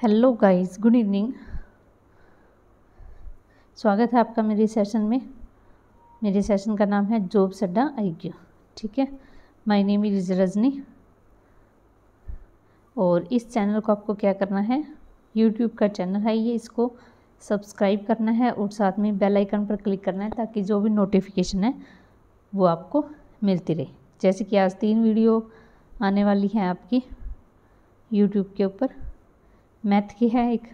Hello guys, good evening. स्वागत है आपका मेरे सेशन में। मेरे सेशन का नाम है जॉब्स अड्डा IQ। ठीक है, माय नेम इज रजनी। और इस चैनल को आपको क्या करना है, यूट्यूब का चैनल है ये, इसको सब्सक्राइब करना है और साथ में बेल आइकन पर क्लिक करना है ताकि जो भी नोटिफिकेशन है वो आपको मिलती रहे। जैसे कि आज 3 वीडियो आने वाली हैं आपकी यूट्यूब के ऊपर। मैथ की है एक,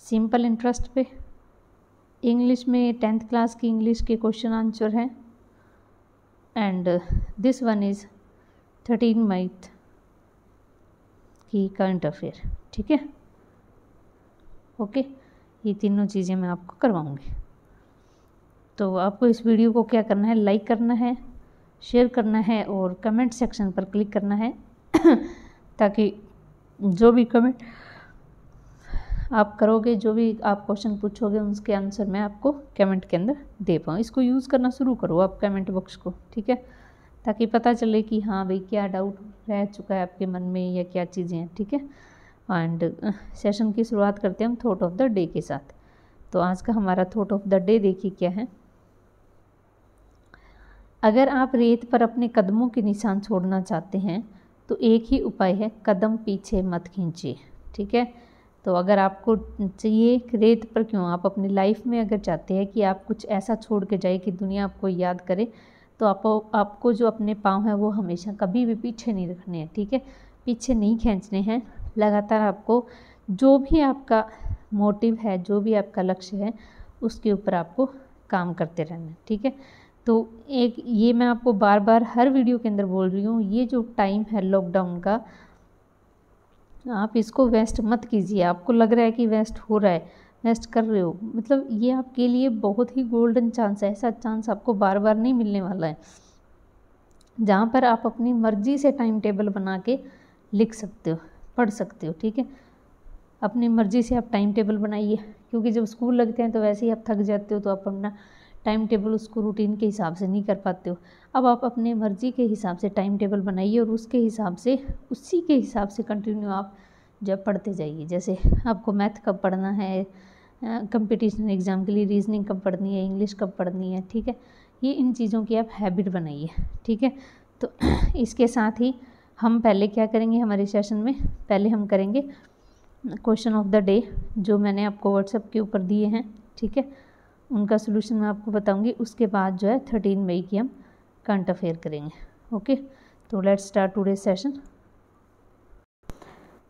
सिंपल इंटरेस्ट पे, इंग्लिश में 10th क्लास की इंग्लिश के क्वेश्चन आंसर हैं, and this one is 13 math की करंट अफेयर। ठीक है, ओके, ये तीनों चीज़ें मैं आपको करवाऊंगी। तो आपको इस वीडियो को क्या करना है, लाइक करना है, शेयर करना है और कमेंट सेक्शन पर क्लिक करना है ताकि जो भी कमेंट आप करोगे, जो भी आप क्वेश्चन पूछोगे, उसके आंसर मैं आपको कमेंट के अंदर दे पाऊँ। इसको यूज़ करना शुरू करो आप कमेंट बॉक्स को, ठीक है, ताकि पता चले कि हाँ भाई क्या डाउट रह चुका है आपके मन में या क्या चीज़ें हैं। ठीक है, एंड सेशन की शुरुआत करते हैं हम थॉट ऑफ द डे के साथ। तो आज का हमारा थॉट ऑफ द डे देखिए क्या है। अगर आप रेत पर अपने कदमों के निशान छोड़ना चाहते हैं तो एक ही उपाय है, कदम पीछे मत खींचिए। ठीक है, तो अगर आपको चाहिए रेत पर क्यों, आप अपनी लाइफ में अगर चाहते हैं कि आप कुछ ऐसा छोड़ के जाए कि दुनिया आपको याद करे, तो आपको जो अपने पाँव हैं वो हमेशा कभी भी पीछे नहीं रखने हैं। ठीक है, पीछे नहीं खींचने हैं। लगातार आपको जो भी आपका मोटिव है, जो भी आपका लक्ष्य है, उसके ऊपर आपको काम करते रहना है। ठीक है, तो एक ये मैं आपको बार बार हर वीडियो के अंदर बोल रही हूँ, ये जो टाइम है लॉकडाउन का, आप इसको वेस्ट मत कीजिए। आपको लग रहा है कि वेस्ट हो रहा है, वेस्ट कर रहे हो, मतलब ये आपके लिए बहुत ही गोल्डन चांस है। ऐसा चांस आपको बार बार नहीं मिलने वाला है, जहाँ पर आप अपनी मर्जी से टाइम टेबल बना के लिख सकते हो, पढ़ सकते हो। ठीक है, अपनी मर्जी से आप टाइम टेबल बनाइए, क्योंकि जब स्कूल लगते हैं तो वैसे ही आप थक जाते हो, तो आप अपना टाइम टेबल उसको रूटीन के हिसाब से नहीं कर पाते हो। अब आप अपने मर्जी के हिसाब से टाइम टेबल बनाइए और उसके हिसाब से, उसी के हिसाब से कंटिन्यू आप जब पढ़ते जाइए। जैसे आपको मैथ कब पढ़ना है, कंपटीशन एग्ज़ाम के लिए रीजनिंग कब पढ़नी है, इंग्लिश कब पढ़नी है। ठीक है, ये इन चीज़ों की आप हैबिट बनाइए। ठीक है, तो इसके साथ ही हम पहले क्या करेंगे हमारे सेशन में, पहले हम करेंगे क्वेश्चन ऑफ द डे जो मैंने आपको व्हाट्सएप के ऊपर दिए हैं। ठीक है, उनका सोल्यूशन मैं आपको बताऊंगी। उसके बाद जो है 13 मई की हम करंट अफेयर करेंगे। ओके, तो लेट्स स्टार्ट टुडे सेशन।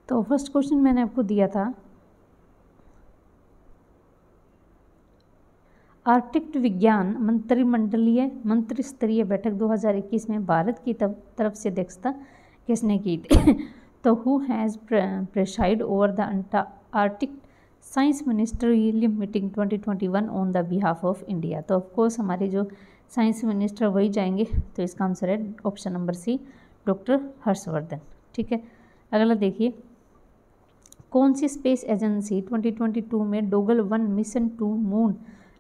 तो फर्स्ट क्वेश्चन मैंने आपको दिया था, आर्कटिक विज्ञान मंत्रिमंडलीय मंत्री स्तरीय बैठक 2021 में भारत की तरफ से अध्यक्षता किसने की थी? तो who has preside over the Arctic science ministerial meeting 2021 on the behalf of India? तो ऑफकोर्स हमारे जो साइंस मिनिस्टर वही जाएंगे, तो इसका आंसर है option number C, doctor Harshvardhan. ठीक है, अगला देखिए, कौन सी स्पेस एजेंसी 2022 में डोगल-1 मिशन टू मून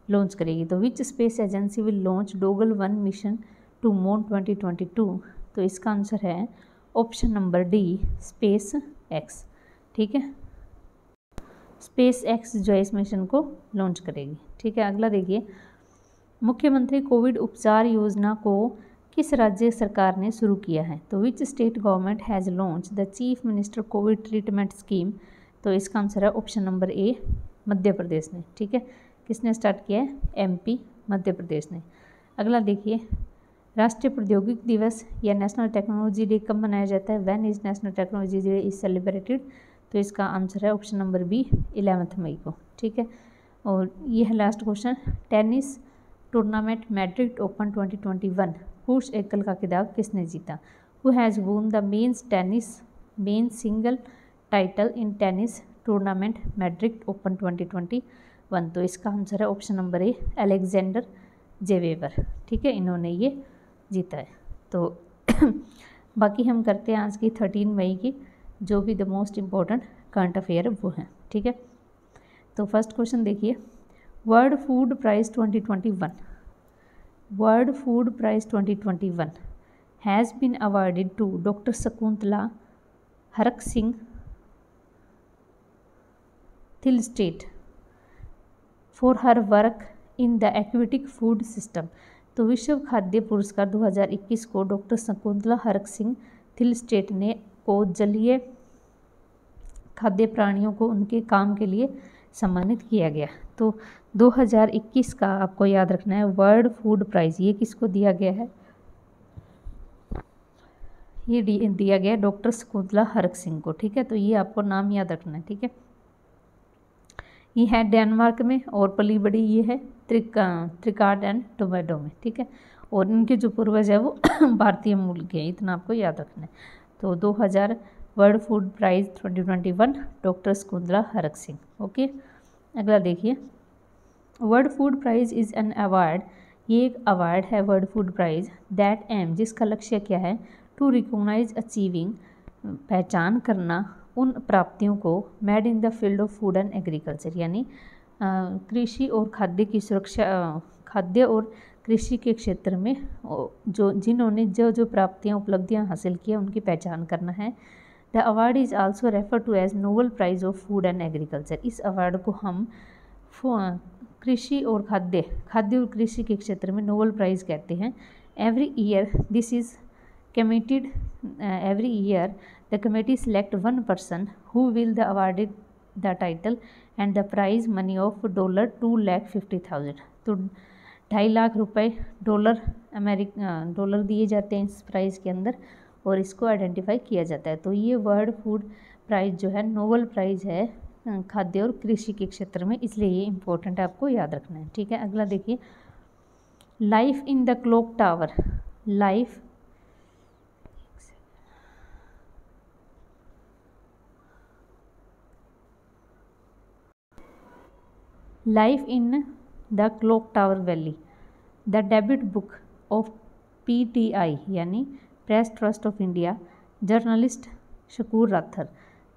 लॉन्च करेगी? तो which space agency will launch डोगल-1 मिशन टू मून 2022? तो इसका आंसर है option number D, SpaceX. ठीक है, स्पेस एक्स जो है इस मिशन को लॉन्च करेगी। ठीक है, अगला देखिए, मुख्यमंत्री कोविड उपचार योजना को किस राज्य सरकार ने शुरू किया है? तो which state government has launch the chief minister Covid treatment scheme? तो इसका आंसर है option number A, Madhya Pradesh ने। ठीक है, किसने स्टार्ट किया है? MP, मध्य प्रदेश ने। अगला देखिए, राष्ट्रीय प्रौद्योगिकी दिवस या नेशनल टेक्नोलॉजी डे कब मनाया जाता है? When is national technology day is celebrated? तो इसका आंसर है ऑप्शन नंबर बी, 11 मई को। ठीक है, और ये है last question, tennis tournament Madrid open 2021 पुरुष एकल का खिताब किसने जीता? Who has won the men single title in tennis tournament Madrid open 2021? तो इसका आंसर है ऑप्शन नंबर ए, अलेक्जेंडर जेवेवर। ठीक है, इन्होंने ये जीता है। तो बाकी हम करते हैं आज की 13 मई की जो भी the most important current affair वो हैं। ठीक है, तो फर्स्ट क्वेश्चन देखिए, world food prize 2021 has been awarded to doctor Shakuntala Harak Singh Thilsted for her work in the aquatic food system. तो विश्व खाद्य पुरस्कार 2021 को डॉक्टर शकुंतला हरक सिंह थिलस्टेट ने को जलीय खाद्य प्राणियों को उनके काम के लिए सम्मानित किया गया। तो 2021 का आपको याद रखना है वर्ल्ड फूड प्राइज़, ये किसको दिया गया है? ये दिया गया डॉक्टर शकुंतला हरक सिंह को। ठीक है, तो ये आपको नाम याद रखना है। ठीक है, ये है डेनमार्क में और पली बड़ी ये है त्रिकार्ड एंड टोबागो में। ठीक है, और इनके जो पूर्वज है वो भारतीय मूल के हैं, इतना आपको याद रखना है। तो 2000 world food prize 2021 doctor Shakuntala Harak Singh. Okay, अगला देखिए, world food prize is an award, ये एक अवार्ड है world food prize that aim, जिसका लक्ष्य क्या है? टू रिकॉग्नाइज अचीविंग, पहचान करना उन प्राप्तियों को made in the field of food and agriculture, यानी कृषि और खाद्य की सुरक्षा, खाद्य और कृषि के क्षेत्र में जिन्होंने जो प्राप्तियां उपलब्धियां हासिल की उनकी पहचान करना है। The award is also refer to as Nobel prize of food and agriculture, इस अवार्ड को हम कृषि और खाद्य और कृषि के क्षेत्र में नोबल प्राइज़ कहते हैं। Every year this is committed every year the committee select one person who will the awarded the title and the prize money of $250,000। तो 2.5 लाख रुपए डॉलर दिए जाते हैं इस प्राइज़ के अंदर और इसको आइडेंटिफाई किया जाता है। तो ये वर्ल्ड फूड प्राइज़ जो है नोबल प्राइज़ है खाद्य और कृषि के क्षेत्र में, इसलिए ये इम्पोर्टेंट है, आपको याद रखना है। ठीक है, अगला देखिए, life in the clock tower, life in the clock tower valley, the debut book of PTI यानी press trust of India, journalist Shakoor Rather.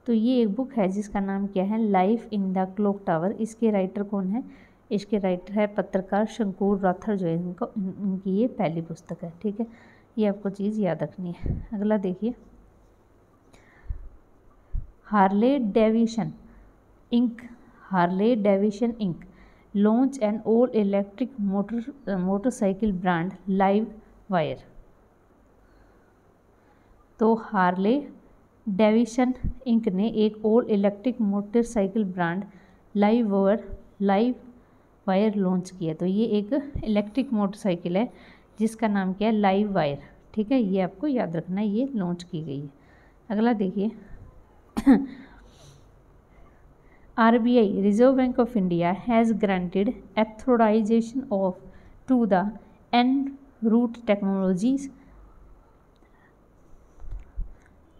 तो ये एक बुक है जिसका नाम क्या है? Life in the clock tower. इसके राइटर कौन है? इसके राइटर है पत्रकार शकूर राथर जो है, इनकी ये पहली पुस्तक है। ठीक है, ये आपको चीज़ याद रखनी है। अगला देखिए, Harley Davidson Inc launch an all-electric motorcycle brand LiveWire. तो हार्ले डेविसन इंक ने एक all electric motorcycle brand LiveWire launch किया। तो ये एक इलेक्ट्रिक मोटरसाइकिल है जिसका नाम क्या है? Live wire. ठीक है, ये आपको याद रखना है, ये लॉन्च की गई है। अगला देखिए, RBI Reserve Bank of India has granted authorization to the en route technologies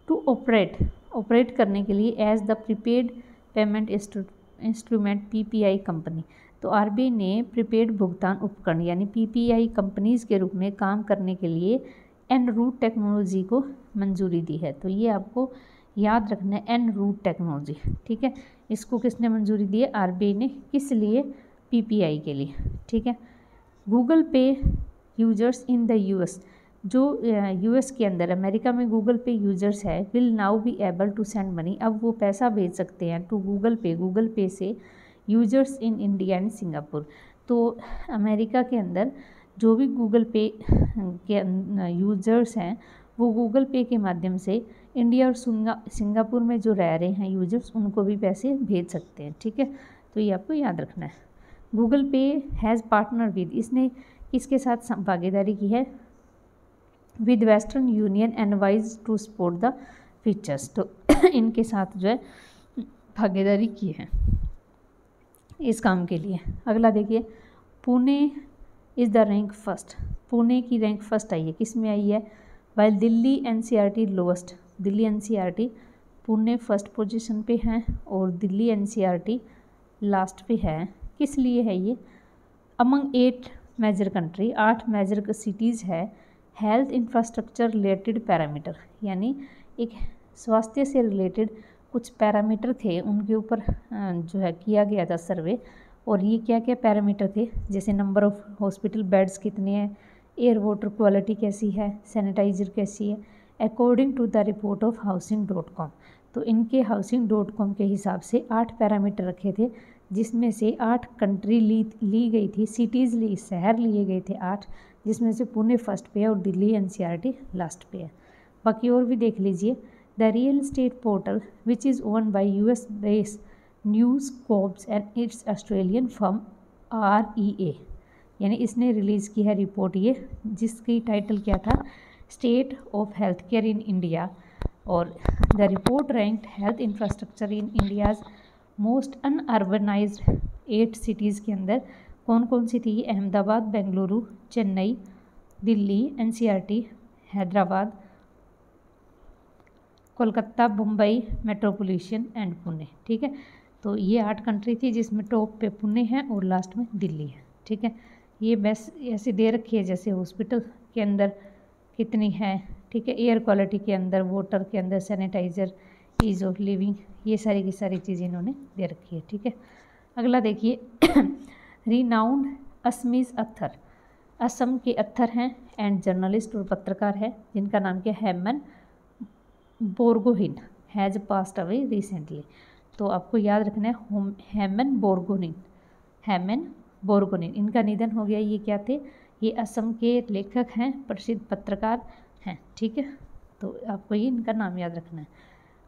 to operate करने के लिए as the prepaid payment instrument PPI company. तो RBI ने प्रीपेड भुगतान उपकरण यानी PPI कंपनीज़ के रूप में काम करने के लिए एन रूट टेक्नोलॉजी को मंजूरी दी है। तो ये आपको याद रखना है, एन रूट टेक्नोलॉजी। ठीक है, इसको किसने मंजूरी दी है? RBI ने। किस लिए? PPI के लिए। ठीक है, Google Pay users in the US, जो US के अंदर अमेरिका में गूगल पे यूजर्स है, will now be able to send money, अब वो पैसा भेज सकते हैं टू गूगल पे से users in India and Singapore. तो अमेरिका के अंदर जो भी गूगल पे के यूजर्स हैं वो गूगल पे के माध्यम से इंडिया और सिंगापुर में जो रह रहे हैं यूजर्स उनको भी पैसे भेज सकते हैं। ठीक है, तो ये आपको याद रखना है। गूगल पे हैज़ पार्टनर विद, इसने किसके साथ भागीदारी की है? With Western Union and Wise to support the features. तो इनके साथ जो है भागीदारी की है इस काम के लिए। अगला देखिए, Pune is the rank first, Pune की रैंक फर्स्ट आई है, किस में आई है? While Delhi NCERT lowest, Delhi NCERT Pune first position पे हैं और दिल्ली NCERT लास्ट पे है। किस लिए है ये? Among 8 major country, 8 major cities है, हेल्थ इंफ्रास्ट्रक्चर रिलेटेड पैरामीटर, यानी एक स्वास्थ्य से रिलेटेड कुछ पैरामीटर थे उनके ऊपर जो है किया गया था सर्वे। और ये क्या क्या पैरामीटर थे? जैसे नंबर ऑफ़ हॉस्पिटल बेड्स कितने हैं, एयर वाटर क्वालिटी कैसी है, सैनिटाइज़र कैसी है, according to the report of housing.com। तो इनके housing.com के हिसाब से 8 पैरामीटर रखे थे, जिसमें से 8 कंट्री ली गई थी, सिटीज़ शहर लिए गए थे 8, जिसमें से पुणे फर्स्ट पे है और दिल्ली NCRT लास्ट पे है। बाकी और भी देख लीजिए। The real estate portal which is own by US based News Corps and its Australian firm REA, यानी इसने रिलीज़ की है रिपोर्ट ये, जिसकी टाइटल क्या था, state of health care in India. और the report ranked health infrastructure in India's most unurbanised 8 cities के अंदर कौन कौन सी थी, Ahmedabad, Bengaluru, Chennai, Delhi NCRT, Hyderabad, Kolkata, Mumbai metropolitan and Pune. ठीक है, तो ये 8 कंट्री थी, जिसमें टॉप पे पुणे है और लास्ट में दिल्ली है। ठीक है, ये बस ऐसे दे रखी है जैसे हॉस्पिटल के अंदर कितनी है। ठीक है, एयर क्वालिटी के अंदर, वाटर के अंदर, सैनिटाइज़र, ईज़ ऑफ लिविंग, ये सारी की सारी चीज़ें इन्होंने दे रखी है। ठीक है, अगला देखिए। रिनाउंड असमीज़ अत्थर, असम के अत्थर हैं एंड जर्नलिस्ट और पत्रकार है, जिनका नाम क्या है, हेमन Borgohain, has passed away recently. तो आपको याद रखना है हेमन बोरगोहिन, इनका निधन हो गया। ये क्या थे, ये असम के लेखक हैं, प्रसिद्ध पत्रकार हैं। ठीक है, तो आपको ये इनका नाम याद रखना है।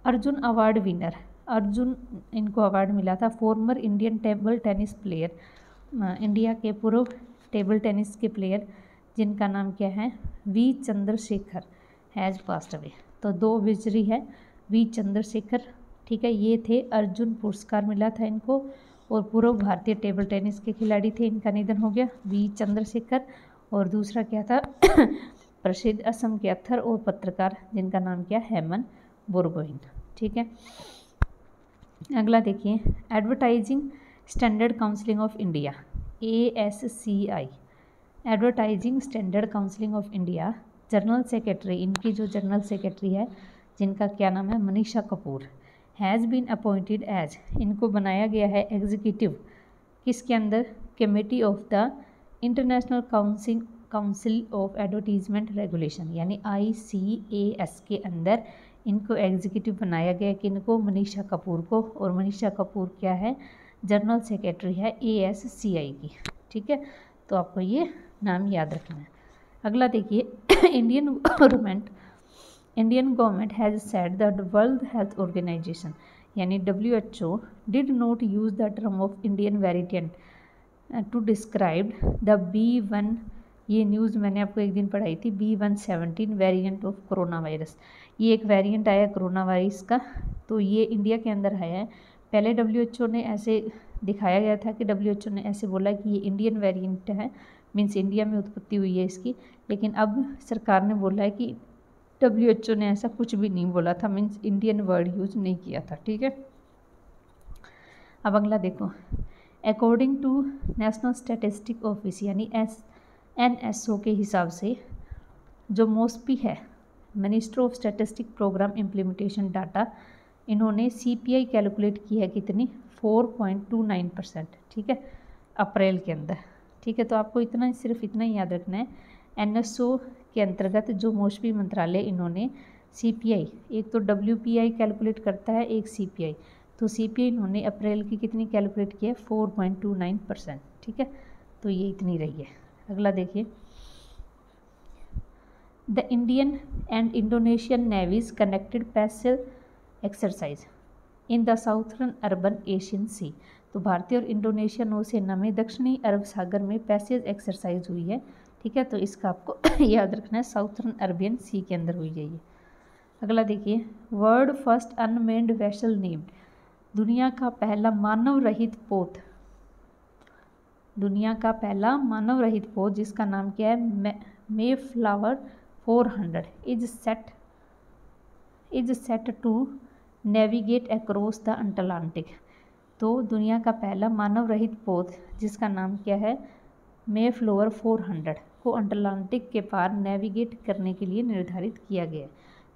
अर्जुन अवार्ड विनर, अर्जुन इनको अवार्ड मिला था। Former Indian table tennis player, India के पूर्व टेबल टेनिस के प्लेयर, जिनका नाम क्या है, V Chandrashekhar, has passed away. तो 2 ऑब्जर्वी है, वी चंद्रशेखर। ठीक है, ये थे, अर्जुन पुरस्कार मिला था इनको, और पूर्व भारतीय टेबल टेनिस के खिलाड़ी थे, इनका निधन हो गया, वी चंद्रशेखर। और दूसरा क्या था, प्रसिद्ध असम के अत्थर और पत्रकार, जिनका नाम क्या, हेमन बोरगोहिन। ठीक है, अगला देखिए। Advertising standard counselling of India, ASCI, advertising standard counselling of India, general secretary, इनकी जो जनरल सेक्रेटरी है, जिनका क्या नाम है, Manisha Kapoor, has been appointed as, इनको बनाया गया है एग्जीक्यूटिव, किसके अंदर, committee of the international council of advertisement regulation, यानी ICAS के अंदर इनको एग्जीक्यूटिव बनाया गया, किनको, मनीषा कपूर को। और मनीषा कपूर क्या है, जनरल सेक्रेटरी है ASCI की। ठीक है, तो आपको ये नाम याद रखना है। अगला देखिए। Indian government has said that world health organisation, यानी WHO did not use the term of Indian variant to describe the B1, ये न्यूज़ मैंने आपको एक दिन पढ़ाई थी, B117 variant of corona virus. ये एक वेरिएंट आया कोरोना वायरस का, तो ये इंडिया के अंदर आया है। पहले WHO ने ऐसे दिखाया गया था कि WHO ने ऐसे बोला कि ये इंडियन वेरिएंट है, मीन्स इंडिया में उत्पत्ति हुई है इसकी। लेकिन अब सरकार ने बोला है कि WHO ने ऐसा कुछ भी नहीं बोला था, मीन्स इंडियन वर्ड यूज़ नहीं किया था। ठीक है, अब अगला देखो। According to national statistic office, यानी NSO के हिसाब से, जो मोस्पी है, minister of statistic programme implementation data, इन्होंने CPI कैलकुलेट की है कितनी, 4.29%। ठीक है, अप्रैल के अंदर। ठीक है, तो आपको इतना, सिर्फ इतना ही याद रखना है। NSO के अंतर्गत जो मौसमी मंत्रालय, इन्होंने CPI, एक तो WPI कैलकुलेट करता है, एक CPI, तो CPI इन्होंने अप्रैल की कितनी कैलकुलेट की है, 4.29%। ठीक है, तो ये इतनी रही है। अगला देखिए। The Indian and Indonesian navies connected passage exercise in the southern urban Asian sea, तो भारतीय और इंडोनेशियन नौसेना में दक्षिणी अरब सागर में पैसेज एक्सरसाइज हुई है। ठीक है, तो इसका आपको याद रखना है, साउथर्न अरबियन सी के अंदर हुई है ये। अगला देखिए। World first unmanned vessel named, दुनिया का पहला मानव रहित पोत, दुनिया का पहला मानव रहित पोत जिसका नाम क्या है, Mayflower 400 is set to navigate across the Atlantic. तो दुनिया का पहला मानव रहित पोत जिसका नाम क्या है, मेफ्लावर 400 को अटलांटिक के पार नेविगेट करने के लिए निर्धारित किया गया है।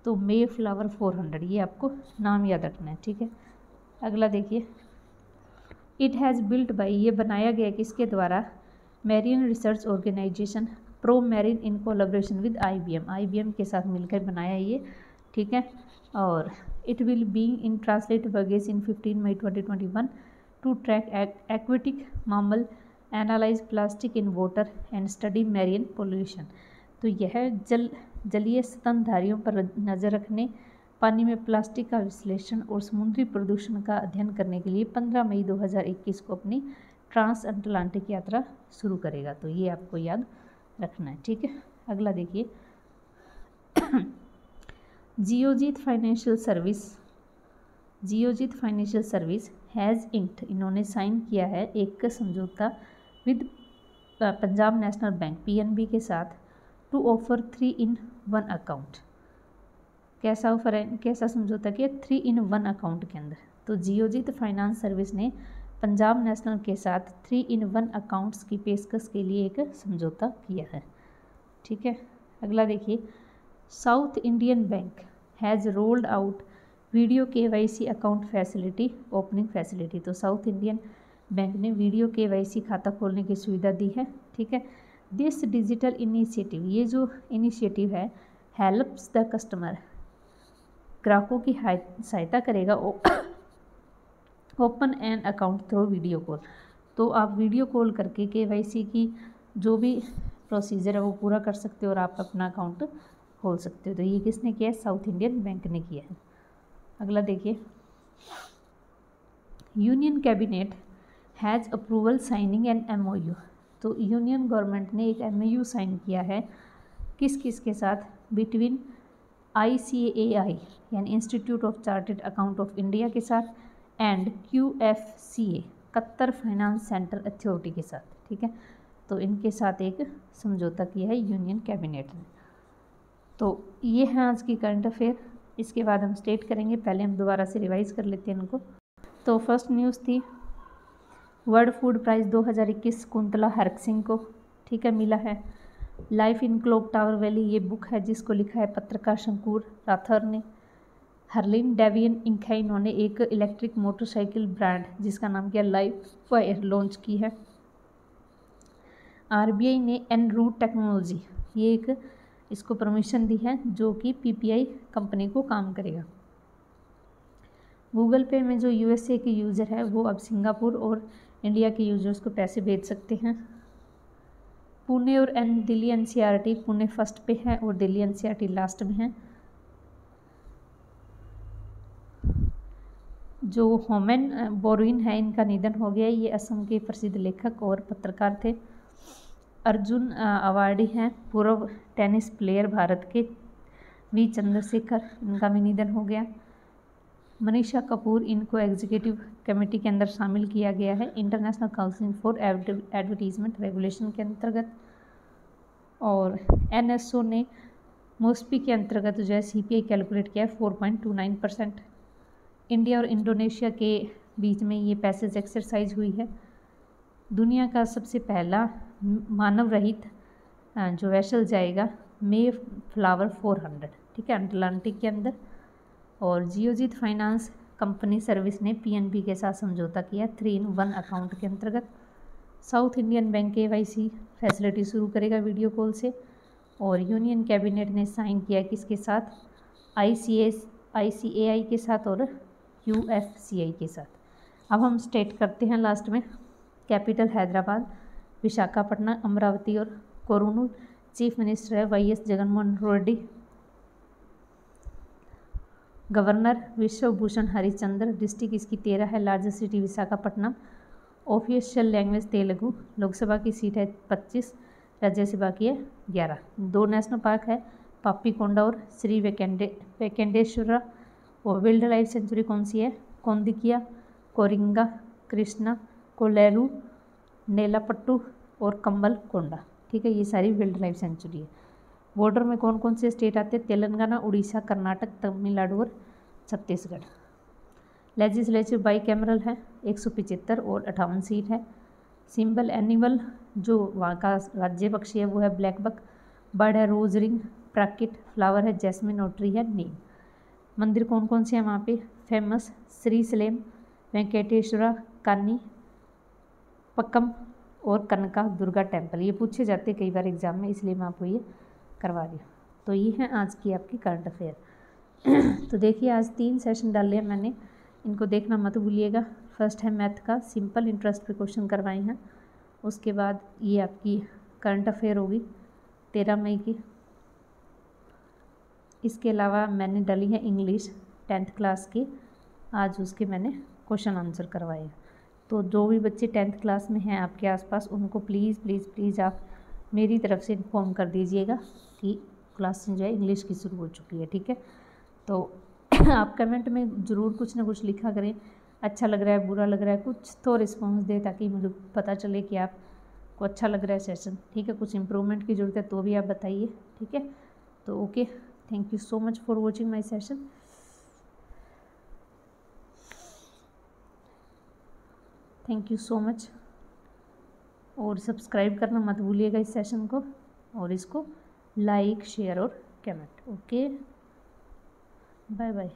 तो मेफ्लावर 400, ये आपको नाम याद रखना है। ठीक है, अगला देखिए। इट हैज़ बिल्ट बाई, ये बनाया गया किसके द्वारा, marine research organisation pro marine in collaboration with IBM के साथ मिलकर बनाया ये। ठीक है, और It will be in translate Burgess in 15 May 2021 to track aquatic mammal, analyze plastic in water and study marine pollution। तो यह जलीय स्तनधारियों पर नज़र रखने, पानी में प्लास्टिक का विश्लेषण और समुद्री प्रदूषण का अध्ययन करने के लिए 15 मई 2021 को अपनी ट्रांस अटलांटिक यात्रा शुरू करेगा। तो ये आपको याद रखना है, ठीक है। अगला देखिए Geojit financial service has inked, इन्होंने साइन किया है एक समझौता with Punjab national bank PNB के साथ टू ऑफर 3-in-1 अकाउंट। कैसा ऑफर है, कैसा समझौता किया? 3-in-1 अकाउंट के अंदर। तो जियोजीत फाइनेंस सर्विस ने पंजाब नेशनल के साथ 3-in-1 अकाउंट्स की पेशकश के लिए एक समझौता किया है, ठीक है। अगला देखिए south Indian bank has rolled out video KYC account facility opening facility. तो साउथ इंडियन बैंक ने वीडियो KYC खाता खोलने की सुविधा दी है, ठीक है। दिस डिजिटल इनिशिएटिव, ये जो इनिशिएटिव है, हेल्प्स द कस्टमर, ग्राहकों की सहायता करेगा open an account through video call. तो आप वीडियो कॉल करके KYC की जो भी प्रोसीजर है वो पूरा कर सकते हो और आप अपना अकाउंट खोल सकते हो। तो ये किसने किया है? साउथ इंडियन बैंक ने किया है। अगला देखिए union cabinet has approval signing an MOU। तो यूनियन गवर्नमेंट ने एक MOU साइन किया है किस किस के साथ? बिटवीन ICAI यानी institute of chartered account of India के साथ and QFCA Qatar finance centre authority के साथ, ठीक है। तो इनके साथ एक समझौता किया है यूनियन कैबिनेट ने। तो ये है आज की करंट अफेयर। इसके बाद हम स्टेट करेंगे, पहले हम दोबारा से रिवाइज कर लेते हैं इनको। तो फर्स्ट न्यूज़ थी world food prize 2021 Kuntala Harak Singh को, ठीक है, मिला है। Life in clock tower valley, ये बुक है जिसको लिखा है पत्रकार शंकुर राठौर ने। हर्लिन डेवियन इंखा, इन्होंने एक इलेक्ट्रिक मोटरसाइकिल ब्रांड जिसका नाम क्या लाइफ फायर लॉन्च की है। RBI ने एनरूट टेक्नोलॉजी, ये एक इसको परमिशन दी है जो कि PPI कंपनी को काम करेगा। गूगल पे में जो USA के यूज़र है वो अब सिंगापुर और इंडिया के यूज़र्स को पैसे भेज सकते हैं। पुणे और दिल्ली NCRT, पुणे फर्स्ट पे है और दिल्ली NCRT लास्ट में है। जो होमेन बोरगोहेन है, इनका निधन हो गया। ये असम के प्रसिद्ध लेखक और पत्रकार थे। अर्जुन अवार्डी हैं पूर्व टेनिस प्लेयर भारत के V चंद्रशेखर, इनका भी निधन हो गया। मनीषा कपूर, इनको एग्जीक्यूटिव कमेटी के अंदर शामिल किया गया है international council for advertisement regulation के अंतर्गत। और NSO ने मोस्पी के अंतर्गत जो है CPI कैलकुलेट किया है 4.29%। इंडिया और इंडोनेशिया के बीच में ये पैसेज एक्सरसाइज हुई है। दुनिया का सबसे पहला मानव रहित जो वेसल जाएगा मे फ्लावर 400, ठीक है, अटलांटिक के अंदर। और जियोजीत फाइनेंस कंपनी सर्विस ने PNB के साथ समझौता किया 3-in-1 अकाउंट के अंतर्गत। South Indian bank KYC facility शुरू करेगा वीडियो कॉल से। और यूनियन कैबिनेट ने साइन किया किसके साथ? ICAI के साथ और QFCI के साथ। अब हम स्टेट करते हैं लास्ट में। कैपिटल हैदराबाद, विशाखापट्टनम, अमरावती और कोरूनूल। चीफ मिनिस्टर है YS Jaganmohan Reddy. Governor Vishwabhushan Harichandra. District इसकी 13 है। Largest city Visakhapatnam. Official language Telugu. Lok Sabha की सीट है 25, राज्यसभा की है 11। 2 नेशनल पार्क है, पापीकोंडा और श्री वेंकटेश्वरा। और वाइल्ड लाइफ सेंचुरी कौन सी है? कोंदिकिया, कोरिंगा, कृष्णा, कोलेरू, नेलापट्टू और कंबल कोंडा, ठीक है, ये सारी वाइल्ड लाइफ सेंचुरी है। बॉर्डर में कौन कौन से स्टेट आते हैं? तेलंगाना, उड़ीसा, कर्नाटक, तमिलनाडु और छत्तीसगढ़। लेजिस्लेटिव बाई कैमरल है, 175 और 58 सीट है। सिंबल एनिमल जो वहाँ का राज्य पक्षी है वो है ब्लैक बक। बर्ड है रोज रिंग, प्राकिट। फ्लावर है जैस्मिन और ट्री है नीम। मंदिर कौन कौन से हैं वहाँ पे फेमस? श्री सलेम, वेंकटेश्वरा, कानी पक्कम और कनका दुर्गा टेम्पल। ये पूछे जाते कई बार एग्जाम में, इसलिए मैं आपको ये करवा रही हूँ। तो ये है आज की आपकी करंट अफेयर। तो देखिए आज 3 सेशन डाले हैं मैंने, इनको देखना मत भूलिएगा। फर्स्ट है मैथ का सिंपल इंटरेस्ट पे क्वेश्चन करवाए हैं, उसके बाद ये आपकी करंट अफेयर होगी 13 मई की। इसके अलावा मैंने डाली है इंग्लिश 10th क्लास की, आज उसके मैंने क्वेश्चन आंसर करवाए हैं। तो जो भी बच्चे 10th क्लास में हैं आपके आसपास, उनको प्लीज़ प्लीज़ प्लीज़ आप मेरी तरफ से इन्फॉर्म कर दीजिएगा कि क्लास जो है इंग्लिश की शुरू हो चुकी है, ठीक है। तो आप कमेंट में ज़रूर कुछ ना कुछ लिखा करें, अच्छा लग रहा है, बुरा लग रहा है, कुछ तो रिस्पॉन्स दे ताकि मुझे पता चले कि आपको अच्छा लग रहा है सेशन, ठीक है। कुछ इम्प्रूवमेंट की ज़रूरत है तो भी आप बताइए, ठीक है। तो okay, thank you so much for watching my session. Thank you so much, और सब्सक्राइब करना मत भूलिएगा इस सेशन को, और इसको लाइक शेयर और कमेंट। Okay, bye bye.